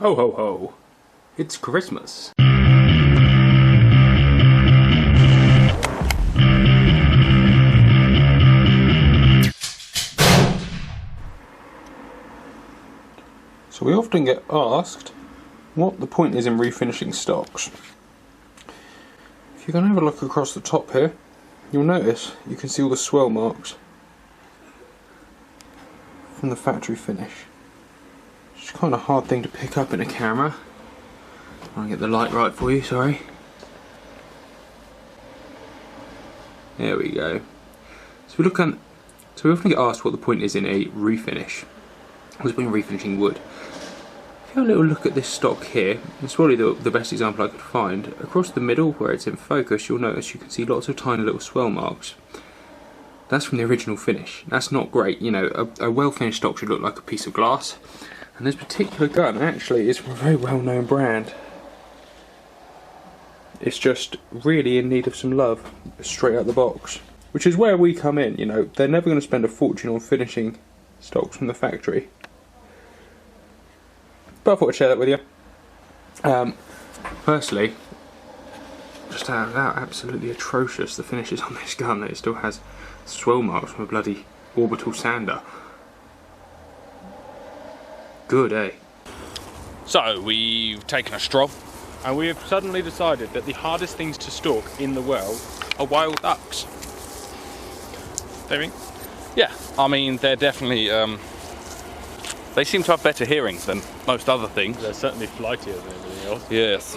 Ho ho ho, it's Christmas. So we often get asked what the point is in refinishing stocks. If you're going to have a look across the top here, you'll notice you can see all the swell marks from the factory finish. It's kind of a hard thing to pick up in a camera. I'll get the light right for you, sorry. There we go. So we often get asked what the point is in a refinish. Because when refinishing wood. If you have a little look at this stock here, it's probably the best example I could find. Across the middle, where it's in focus, you'll notice you can see lots of tiny little swell marks. That's from the original finish. That's not great. You know, a well-finished stock should look like a piece of glass. And this particular gun actually is from a very well-known brand. It's just really in need of some love, straight out the box. Which is where we come in, you know. They're never going to spend a fortune on finishing stocks from the factory. But I thought I'd share that with you. Firstly, just how absolutely atrocious the finish is on this gun. It still has swell marks from a bloody orbital sander. Good, eh? So, we've taken a stroll, and we have suddenly decided that the hardest things to stalk in the world are wild ducks. Don't you think? Yeah, I mean, they're definitely, they seem to have better hearing than most other things. They're certainly flightier than everything else. Yes.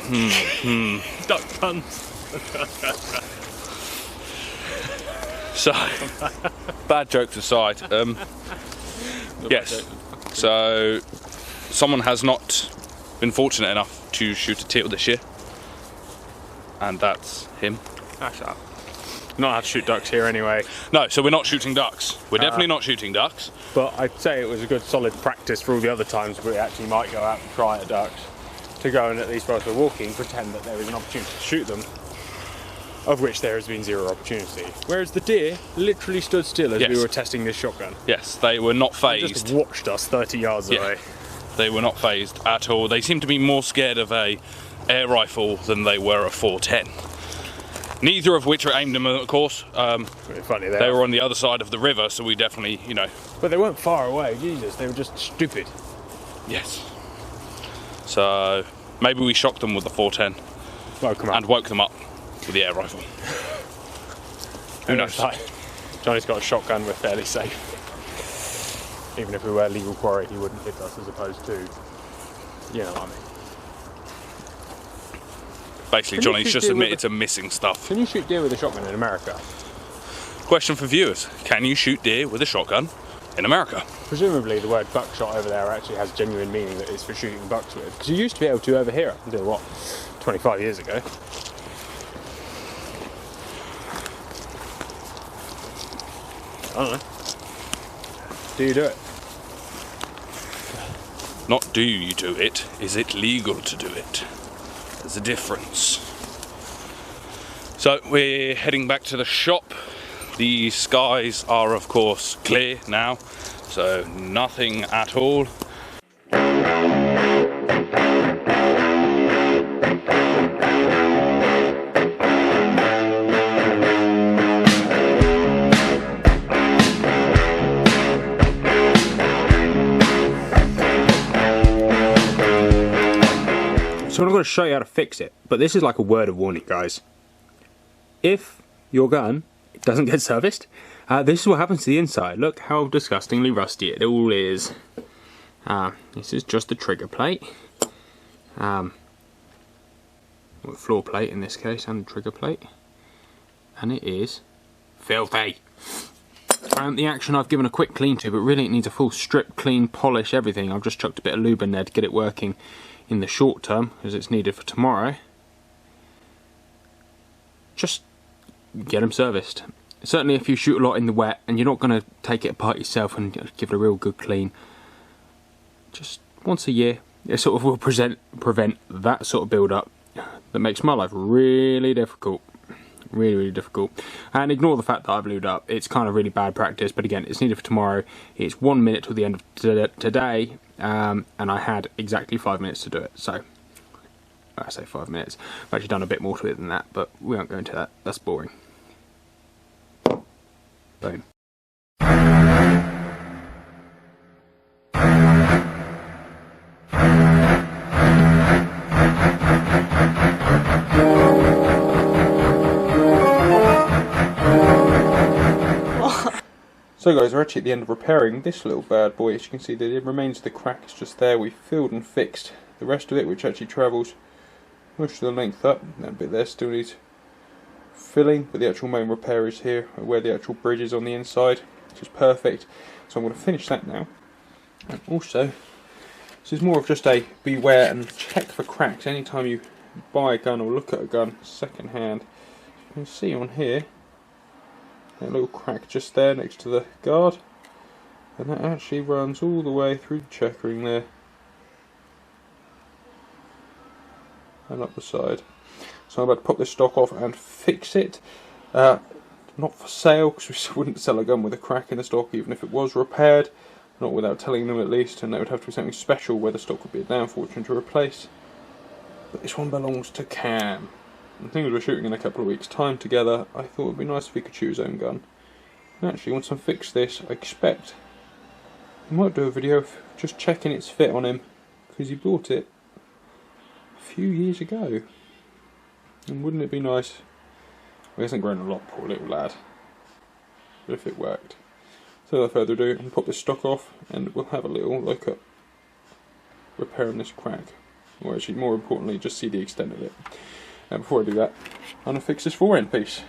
Duck puns. So, bad jokes aside, yes. So, someone has not been fortunate enough to shoot a teal this year, and that's him. Actually, not how to shoot ducks here anyway. No, so we're not shooting ducks. We're definitely not shooting ducks. But I'd say it was a good solid practice for all the other times we actually might go out and try at ducks, to go and at least whilst we're walking pretend that there is an opportunity to shoot them, of which there has been zero opportunity. Whereas the deer literally stood still as we were testing this shotgun. Yes, they were not They phased. just watched us 30 yards away. They were not phased at all. They seemed to be more scared of a air rifle than they were a 410. Neither of which are aimed at them, of course. Funny they were on the other side of the river, so we definitely, you know. But they weren't far away, Jesus. They were just stupid. Yes. So maybe we shocked them with the 410 and woke them up with the air rifle. Who knows? Johnny's got a shotgun, we're fairly safe. Even if we were legal quarry, he wouldn't hit us as opposed to, you know what I mean. Basically, Johnny's just admitted to missing stuff. Can you shoot deer with a shotgun in America? Question for viewers. Can you shoot deer with a shotgun in America? Presumably the word buckshot over there actually has genuine meaning that it's for shooting bucks with. Because you used to be able to over here up until, what, 25 years ago. I don't know. Do you do it? Not do you do it, is it legal to do it? There's a difference. So we're heading back to the shop. The skies are of course clear now, so nothing at all. So I'm going to show you how to fix it, but this is like a word of warning, guys. If your gun doesn't get serviced, this is what happens to the inside. Look how disgustingly rusty it all is. This is just the trigger plate, or the floor plate in this case, and the trigger plate, and it is filthy. The action I've given a quick clean to, but really it needs a full strip, clean, polish, everything. I've just chucked a bit of lube in there to get it working in the short term, because it's needed for tomorrow. Just get them serviced. Certainly if you shoot a lot in the wet and you're not going to take it apart yourself and give it a real good clean, just once a year, it sort of will prevent that sort of build up that makes my life really difficult. Really, really difficult. And ignore the fact that I blew it up. It's kind of really bad practice, but again, it's needed for tomorrow. It's 1 minute till the end of today, and I had exactly 5 minutes to do it. So, I say 5 minutes. I've actually done a bit more to it than that, but we won't go into that. That's boring. Boom. So guys, we're actually at the end of repairing this little bad boy. As you can see, the remains of the crack is just there. We filled and fixed the rest of it, which actually travels most of the length up. That bit there still needs filling, but the actual main repair is here, where the actual bridge is on the inside, which is perfect. So I'm going to finish that now. And also, this is more of just a beware and check for cracks. Anytime you buy a gun or look at a gun second hand, you can see on here, that little crack just there next to the guard, and that actually runs all the way through the checkering there and up the side. So I'm about to pop this stock off and fix it. Not for sale, because we wouldn't sell a gun with a crack in the stock even if it was repaired, not without telling them at least, and that would have to be something special where the stock would be a damn fortune to replace. But this one belongs to Cam. And things we're shooting in a couple of weeks' time together, I thought it would be nice if he could shoot his own gun. And actually, once I fix this, I expect I might do a video of just checking its fit on him, because he bought it a few years ago. And wouldn't it be nice? Well, he hasn't grown a lot, poor little lad. But if it worked. So without further ado, I'll pop this stock off, and we'll have a little look at repairing this crack. Or actually, more importantly, just see the extent of it. And before I do that, I'm going to fix this fore-end piece.